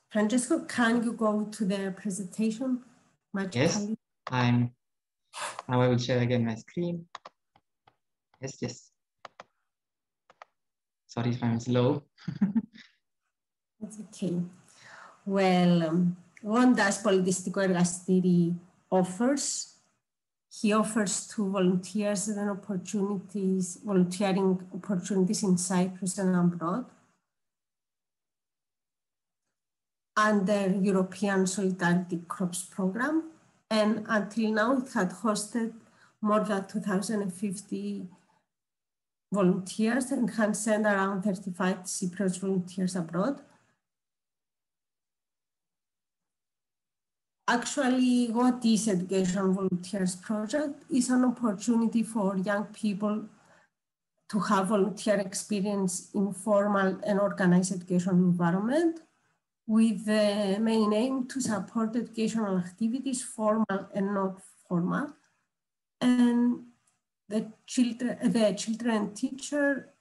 Francesco, can you go to the presentation magically? Yes, now I will share again my screen. Yes. Sorry if I'm slow. That's okay. Well, what does Πολιτιστικό Εργαστήρι offers? He offers to volunteers volunteering opportunities in Cyprus and abroad under European Solidarity Crops Program. And until now, it had hosted more than 2,050 volunteers and had sent around 35 Cyprus volunteers abroad. Actually, what is Education Volunteers Project is an opportunity for young people to have volunteer experience in formal and organized education environment with the main aim to support educational activities, formal and not formal, and the children and teacher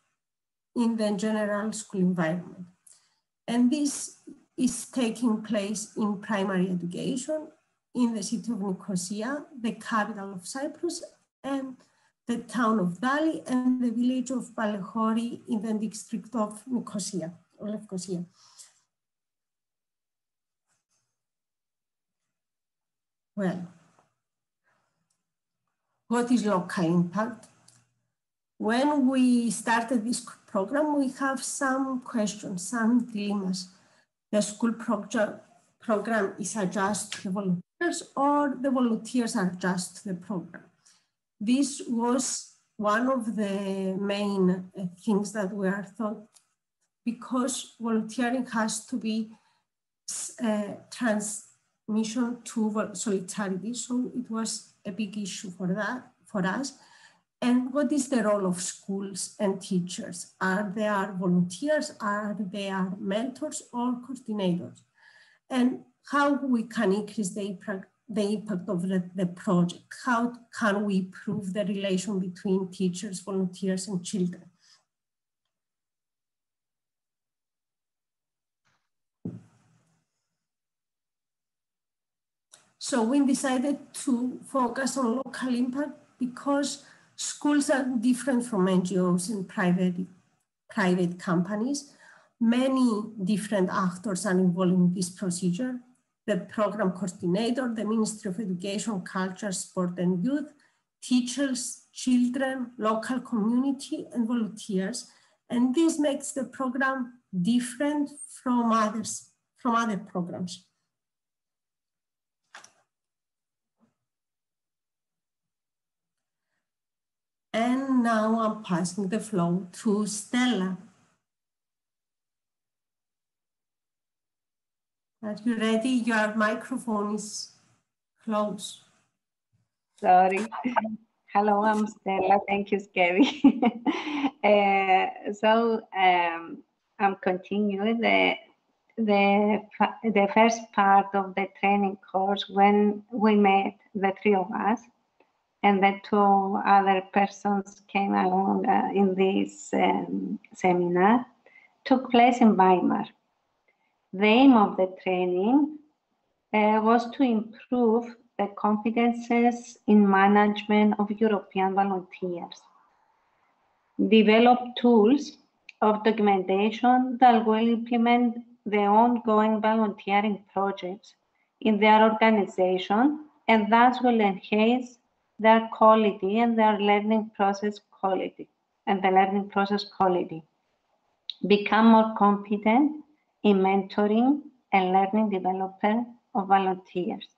in the general school environment. And this is taking place in primary education in the city of Nicosia, the capital of Cyprus, and the town of Dali and the village of Palehori in the district of Nicosia, or Lefkosia. Well, what is local impact? When we started this program, we have some questions, some dilemmas. The school program is adjusted to the volunteers, or the volunteers are adjusted to the program. This was one of the main things that were thought, because volunteering has to be transmission to solidarity. So it was a big issue for us. And what is the role of schools and teachers? Are they volunteers? Are they mentors or coordinators? And how we can increase the impact of the project? How can we improve the relation between teachers, volunteers, and children? So we decided to focus on local impact because schools are different from NGOs and private companies. Many different actors are involved in this procedure: the program coordinator, the Ministry of Education, Culture, Sport and Youth, teachers, children, local community, and volunteers. And this makes the program different from other programs. And now I'm passing the floor to Stella. Are you ready? Your microphone is closed. Sorry. Hello, I'm Stella. Thank you, Skevi. I'm continuing the first part of the training course when we met, the three of us, and the two other persons came along in this seminar, took place in Weimar. The aim of the training was to improve the competences in management of European volunteers, develop tools of documentation that will implement the ongoing volunteering projects in their organization, and thus will enhance their quality and their learning process quality, become more competent in mentoring and learning development of volunteers,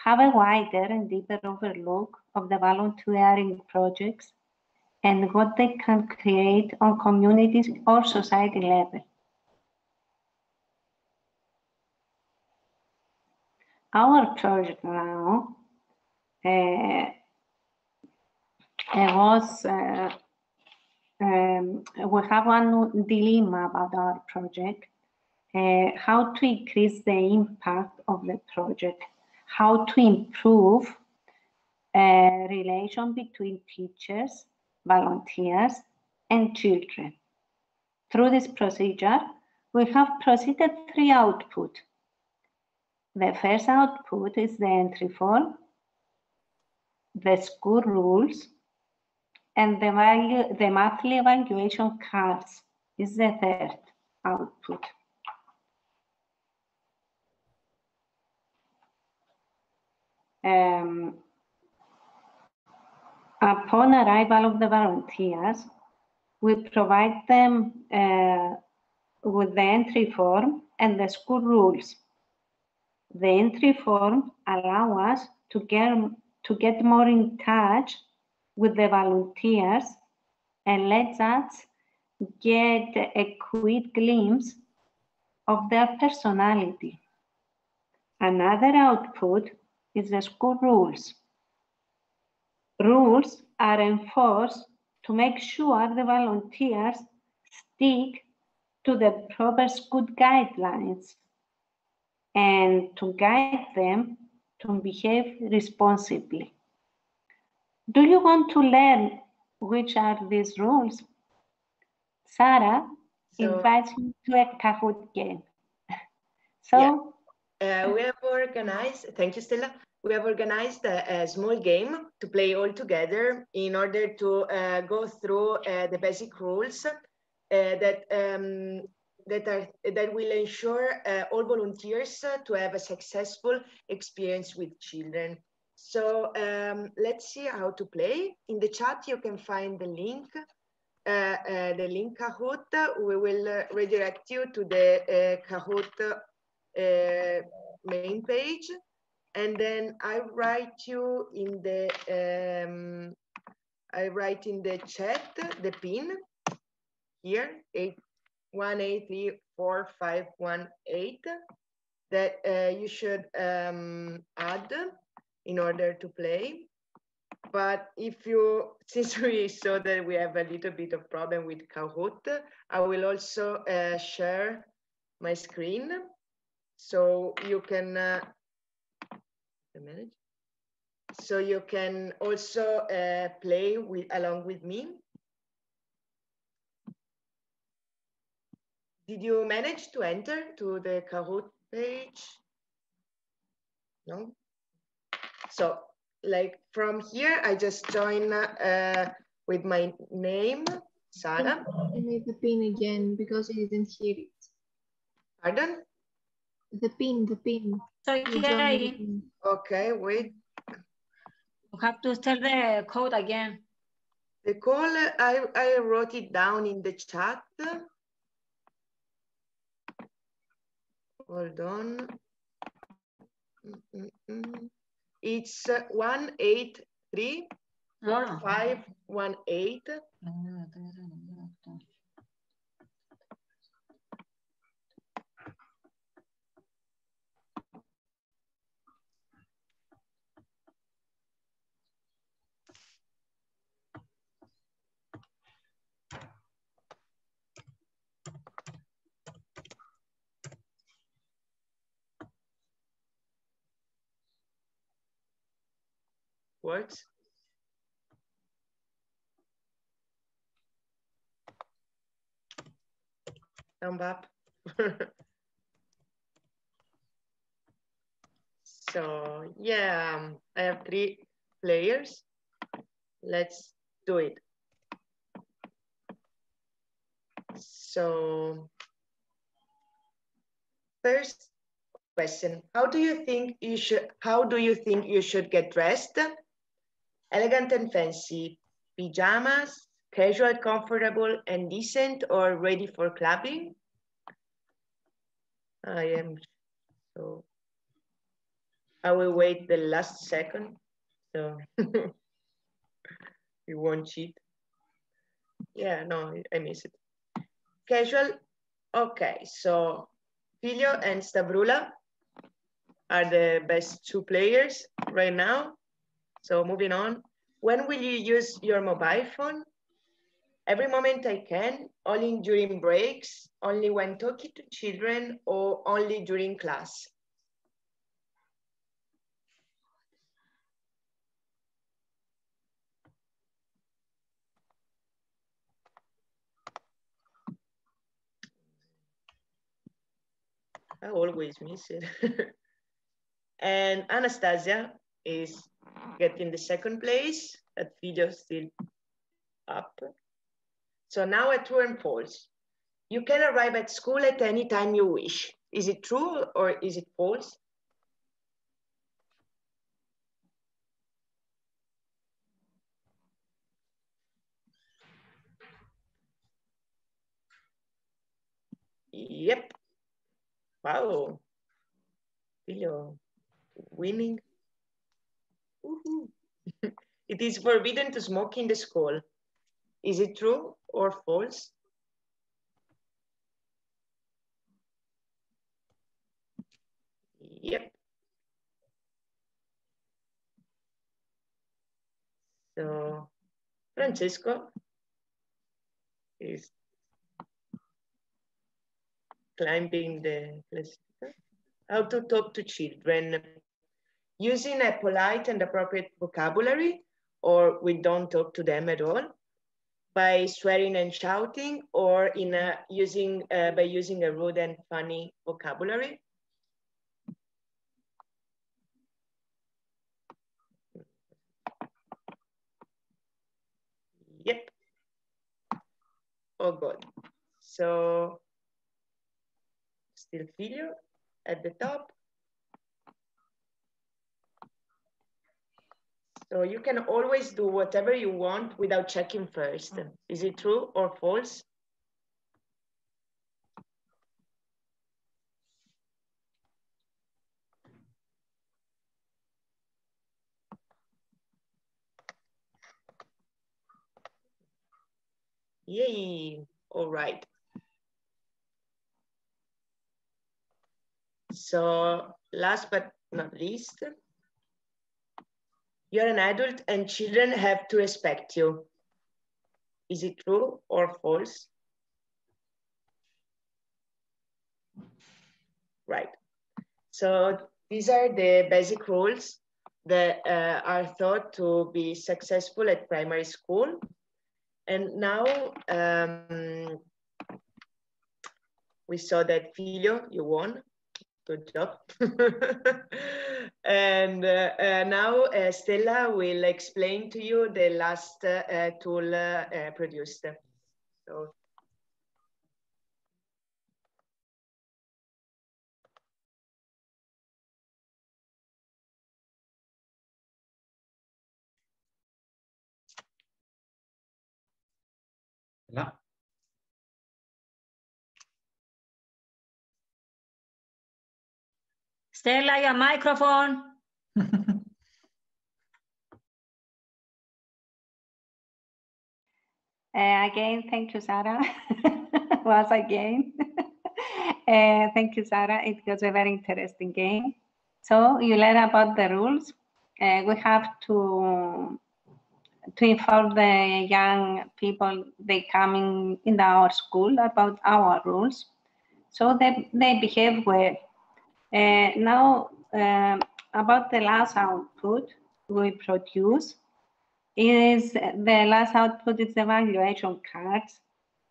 have a wider and deeper overlook of the volunteering projects and what they can create on communities or society level. Our project now we have one dilemma about our project, how to increase the impact of the project, how to improve relation between teachers, volunteers, and children. Through this procedure, We have proceeded 3 output. The first output is the entry form, the school rules, and the monthly evaluation cards is the third output. Upon arrival of the volunteers, we provide them with the entry form and the school rules. The entry form allows us to get more in touch with the volunteers and lets us get a quick glimpse of their personality. Another output is the school rules. Rules are enforced to make sure the volunteers stick to the proper school guidelines and to guide them to behave responsibly. Do you want to learn which are these rules? Sarah invites you to a Kahoot game. We have organized, thank you, Stella. We have organized a small game to play all together in order to go through the basic rules that will ensure all volunteers to have a successful experience with children. So let's see how to play. In the chat, you can find the link Kahoot. We will redirect you to the Kahoot main page. And then I write you in the chat the pin here 1834518 that you should add in order to play. But since we saw that we have a little bit of problem with Kahoot, I will also share my screen so you can. So you can also play along with me. Did you manage to enter to the Kahoot page? No? So like from here, I just join with my name, Sarah. I made the pin again because I didn't hear it. Pardon? The pin. Okay. Okay, wait. You have to tell the code again. The call, I wrote it down in the chat. Hold on. It's 1834518. Works? Thumb up. So yeah, I have 3 players. Let's do it. So first question, how do you think you should get dressed? Elegant and fancy, pajamas, casual, comfortable and decent, or ready for clubbing? I will wait the last second, so you won't cheat. Yeah, no, I miss it. Casual, okay, so Filio and Stavrula are the best 2 players right now. So moving on, when will you use your mobile phone? Every moment I can, only during breaks, only when talking to children, or only during class? I always miss it. And Anastasia is getting the second place, at Filio still up. So now a true and false. You can arrive at school at any time you wish. Is it true or is it false? Yep. Wow. Filio winning. It is forbidden to smoke in the school. Is it true or false? Yep. So Francesco is climbing the classifier. How to talk to children. Using a polite and appropriate vocabulary, or we don't talk to them at all, by swearing and shouting, or by using a rude and funny vocabulary. Yep. Oh God. So still Filio at the top. So you can always do whatever you want without checking first. Is it true or false? Yay, all right. So last but not least, you're an adult and children have to respect you. Is it true or false? Right. So these are the basic rules that are thought to be successful at primary school. And now we saw that Filio, you won. Good job. And now Stella will explain to you the last tool produced. So. Stella? Stella, your microphone. Again, thank you, Sarah. Once again. Thank you, Sarah. It was a very interesting game. So you learn about the rules. We have to inform the young people they come in our school about our rules. So they behave well. Now, about the last output we produce, is the last output is the evaluation cards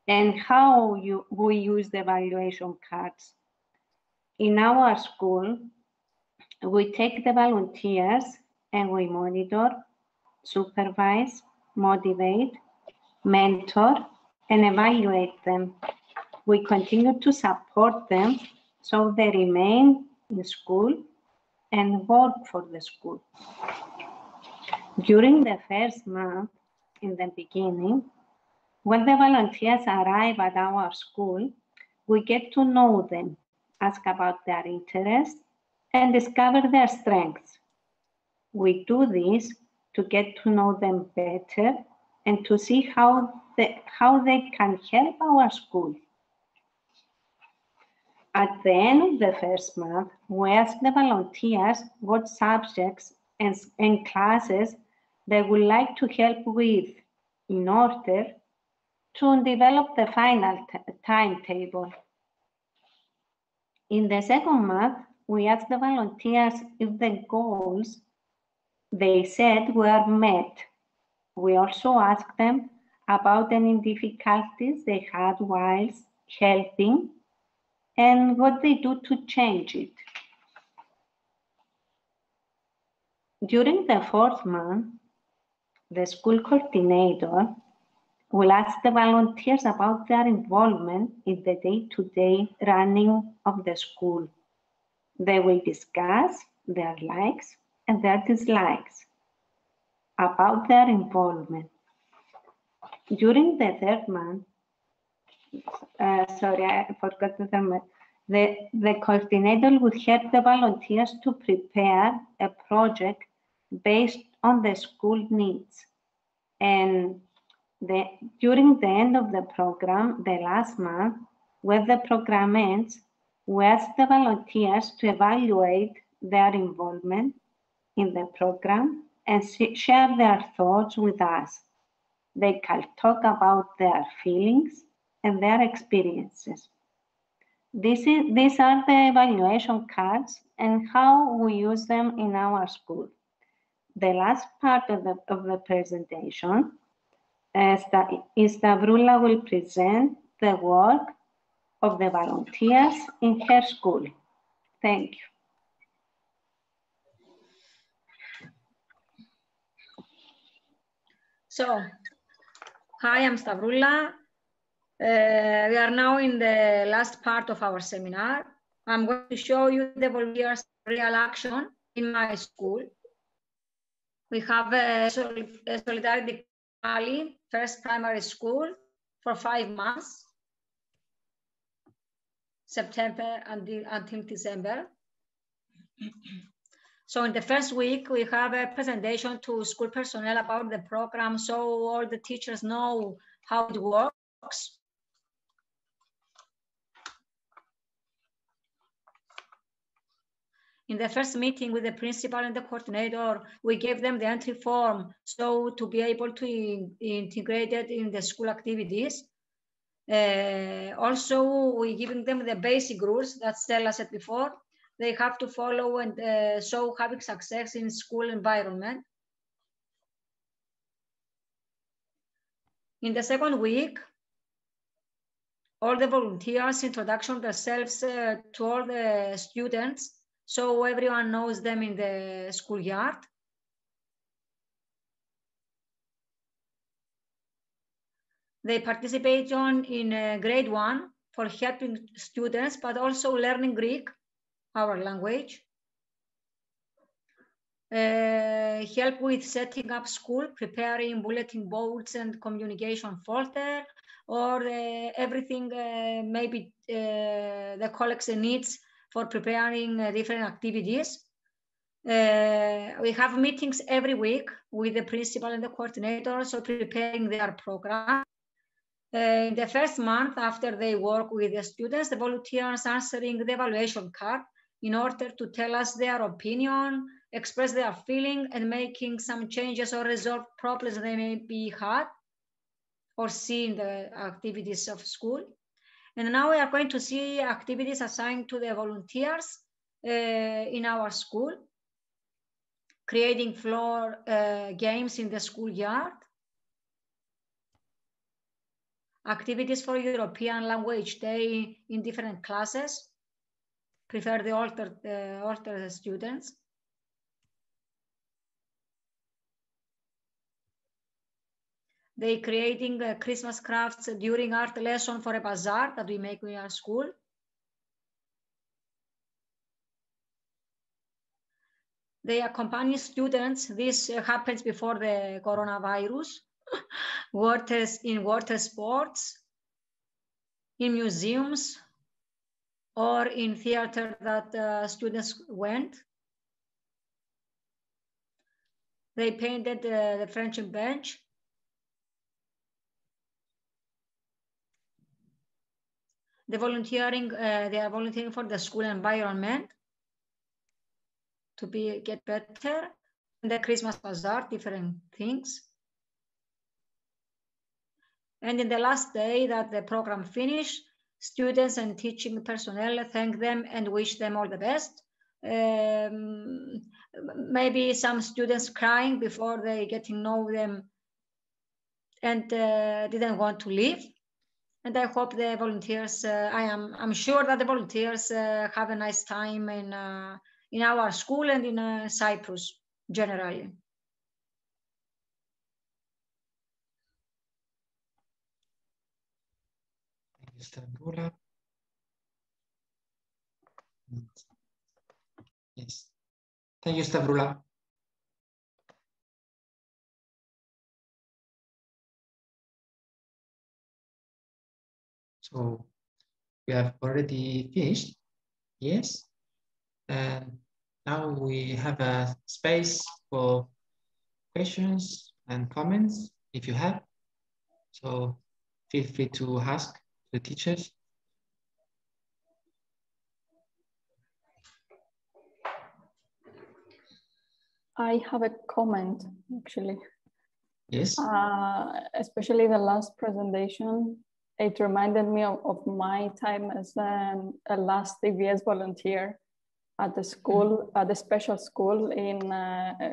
and how we use the evaluation cards. In our school, we take the volunteers and we monitor, supervise, motivate, mentor, and evaluate them. We continue to support them so they remain in school and work for the school. During the first month, in the beginning, when the volunteers arrive at our school, we get to know them, ask about their interests, and discover their strengths. We do this to get to know them better and to see how they can help our school. At the end of the first month, we ask the volunteers what subjects and classes they would like to help with in order to develop the final timetable. In the second month, we ask the volunteers if the goals they set were met. We also ask them about any difficulties they had whilst helping and what they do to change it. During the 4th month, the school coordinator will ask the volunteers about their involvement in the day-to-day running of the school. They will discuss their likes and their dislikes about their involvement. During the 3rd month, sorry, I forgot the 3rd month, the coordinator would help the volunteers to prepare a project based on the school needs. And during the end of the program, the last month, when the program ends, we ask the volunteers to evaluate their involvement in the program and share their thoughts with us. They can talk about their feelings and their experiences. These are the evaluation cards and how we use them in our school. The last part of the presentation Stavroula will present the work of the volunteers in her school. Thank you. So, hi, I'm Stavroula. We are now in the last part of our seminar. I'm going to show you the volunteers' real action in my school. We have a Solidarity Rally, first primary school, for 5 months, September until December. So in the first week, we have a presentation to school personnel about the program, so all the teachers know how it works. In the first meeting with the principal and the coordinator, we gave them the entry form, so to be able to integrate it in the school activities. Also, we're giving them the basic rules that Stella said before. They have to follow and show having success in school environment. In the second week, all the volunteers introduction themselves to all the students, so everyone knows them in the schoolyard. They participate in grade 1 for helping students, but also learning Greek, our language. Help with setting up school, preparing bulletin boards and communication folder, or everything maybe the colleagues needs for preparing different activities. We have meetings every week with the principal and the coordinator, so preparing their program. In the first month after they work with the students, the volunteers answering the evaluation card in order to tell us their opinion, express their feeling, and making some changes or resolve problems they may be had or see in the activities of school. And now we are going to see activities assigned to the volunteers in our school, creating floor games in the schoolyard, activities for European Language Day in different classes, prefer the older students. They creating Christmas crafts during art lesson for a bazaar that we make in our school. They accompany students. This happens before the coronavirus. In water sports, in museums, or in theater that students went. They painted the friendship bench. They are volunteering for the school environment to get better. And the Christmas bazaar, different things. And in the last day that the program finished, students and teaching personnel thank them and wish them all the best. Maybe some students crying before they get to know them and didn't want to leave. And I hope the volunteers, I'm sure that the volunteers have a nice time in our school and in Cyprus generally. Thank you, Stavroula. Yes. Thank you, Stavroula. So we have already finished. Yes. And now we have a space for questions and comments if you have. So feel free to ask the teachers. I have a comment, actually. Yes. Especially the last presentation, it reminded me of my time as a last EVS volunteer at the school, at the special school in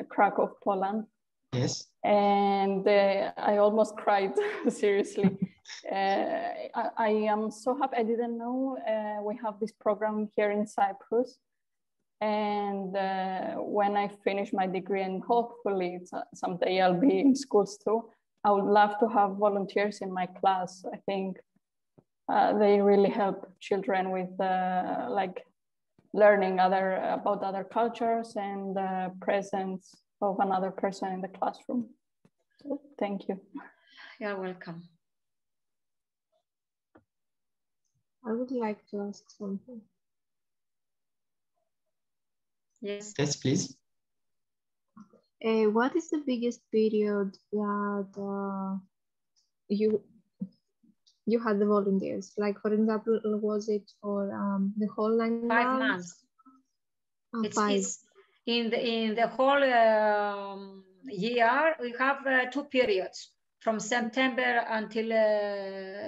Krakow, Poland. Yes. And I almost cried, seriously. I am so happy. I didn't know we have this program here in Cyprus. And when I finish my degree, and hopefully someday I'll be in schools too, I would love to have volunteers in my class. I think they really help children with like learning about other cultures and the presence of another person in the classroom. So, thank you. You're welcome. I would like to ask something. Yes. Yes, please. What is the biggest period that you had the volunteers? Like, for example, was it for the whole 9 months? 5 months. Five. It's in the whole year, we have 2 periods, from September until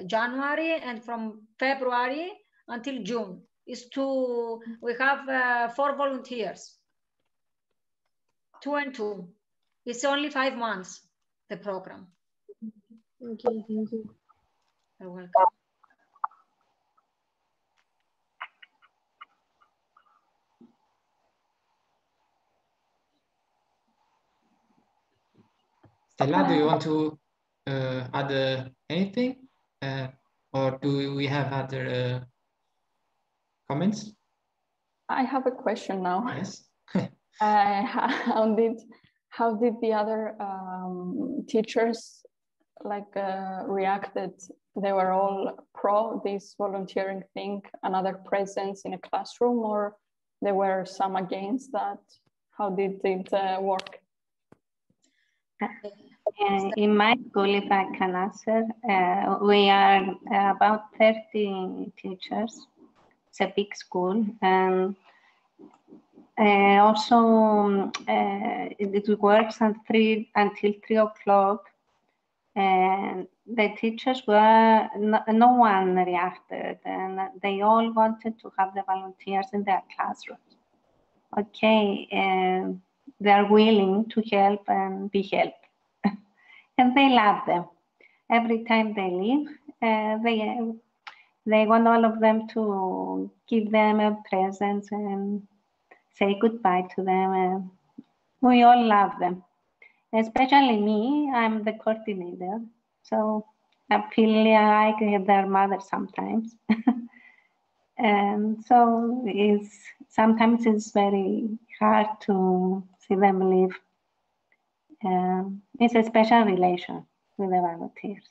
January, and from February until June. It's 2, we have 4 volunteers, 2 and 2. It's only 5 months, the program. Okay, thank you. You're welcome. Stella, do you want to add anything? Or do we have other comments? I have a question now. Yes. How did the other teachers reacted? They were all pro this volunteering thing, another presence in a classroom, or there were some against that? How did it work? In my school, if I can answer, we are about 30 teachers. It's a big school, and also it works until 3 o'clock. And the teachers were, no one reacted, and they all wanted to have the volunteers in their classrooms. Okay, and they're willing to help and be helped. And they love them. Every time they leave, they want all of them to give them a present and say goodbye to them. And we all love them. Especially me, I'm the coordinator. So I feel like their mother sometimes. And so sometimes it's very hard to see them leave. It's a special relation with the volunteers.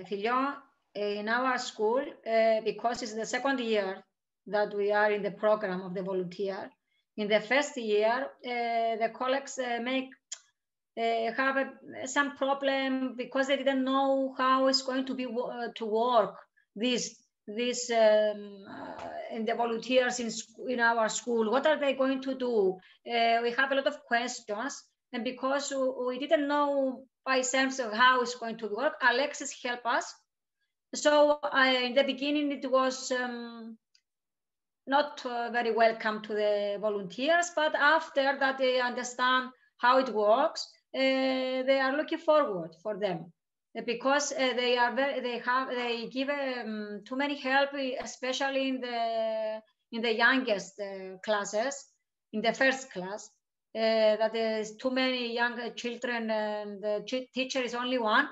Filio, in our school, because it's the second year that we are in the program of the volunteer, in the first year, the colleagues have some problem because they didn't know how it's going to be to work this in the volunteers in our school. What are they going to do? We have a lot of questions, and because we didn't know by sense of how it's going to work, Alexis helped us. So in the beginning, it was not very welcome to the volunteers, but after that they understand how it works, they are looking forward for them. because they give too many help, especially in the youngest classes, in the first class. That is too many young children, and the teacher is only one.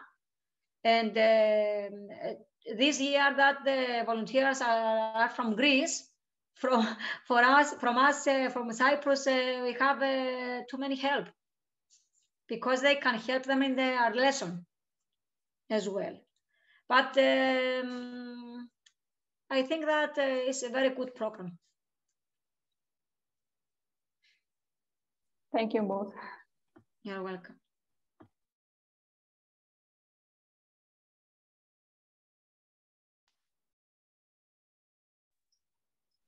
And this year that the volunteers are from Greece, from Cyprus, we have too many help, because they can help them in their lesson as well. But I think that it's a very good program. Thank you both. You're welcome.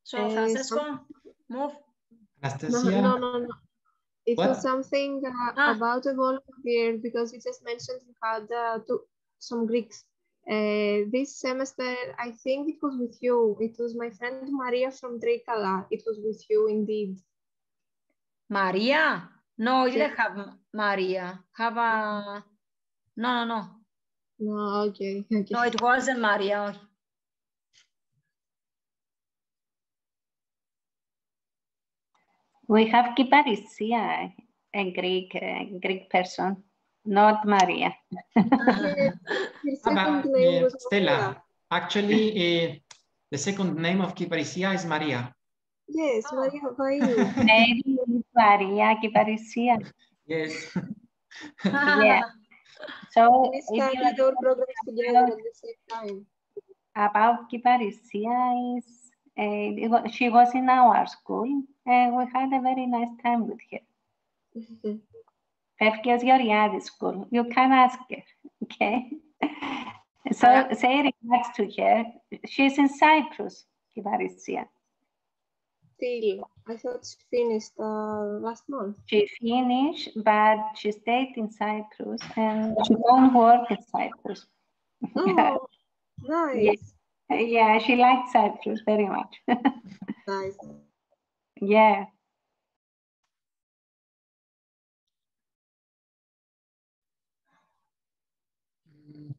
So Francesco, move. Anastasia? No. It What? was something about a volunteer, because it just mentioned you had some Greeks. This semester, I think it was with you. It was my friend Maria from Trikala. It was with you indeed. Maria? No, you didn't have Maria. Have a... No. No, okay. No, it wasn't Maria. We have Kiparisia, a Greek person, not Maria. Stella, actually, the second name of Kiparisia is Maria. Yes, Maria. Maybe it's Maria Kiparisia. Yes. Yeah. So we started all programs together at the same time. About Kiparisia is she was in our school, and we had a very nice time with her. Pefkios Georgiadis school. You can ask her, okay? So say regards to her. She's in Cyprus, Kiparisia. Still, I thought she finished last month. She finished, but she stayed in Cyprus, and she don't work in Cyprus. Oh, nice. Yeah, she liked Cyprus very much. Nice. Yeah.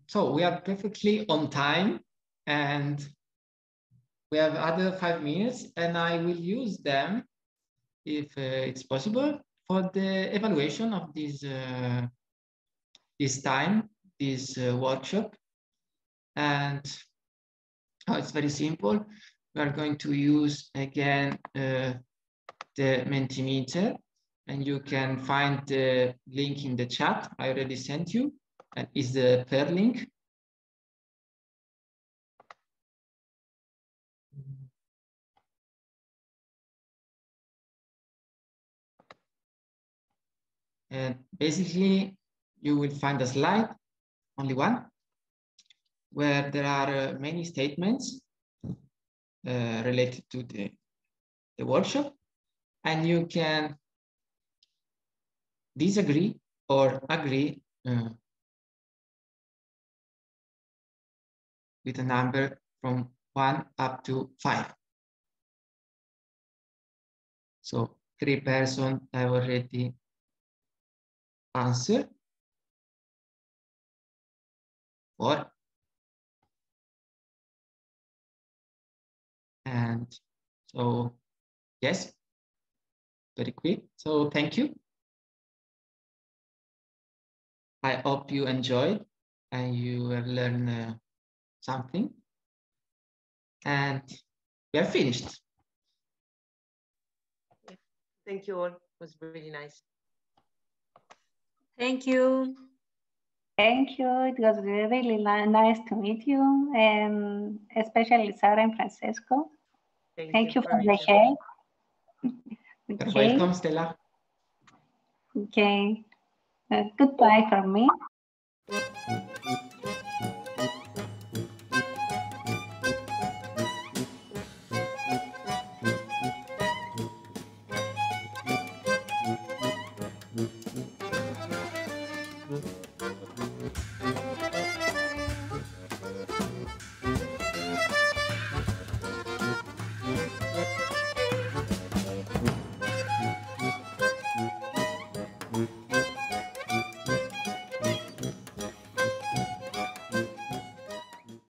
So we are perfectly on time, and we have other 5 minutes, and I will use them, if it's possible, for the evaluation of this workshop. And it's very simple. We are going to use again the Mentimeter, and you can find the link in the chat. I already sent you, and it's the per link. And basically, you will find a slide, only one, where there are many statements related to the workshop, and you can disagree or agree with a number from 1 up to 5. So 3 persons have already answered. 4. And so, yes, very quick. So thank you. I hope you enjoyed and you have learned something. And we are finished. Thank you all. It was really nice. Thank you. Thank you. It was really nice to meet you, and especially Sarah and Francesco. Thank you for the help. You're welcome, Stella. Okay. Goodbye from me.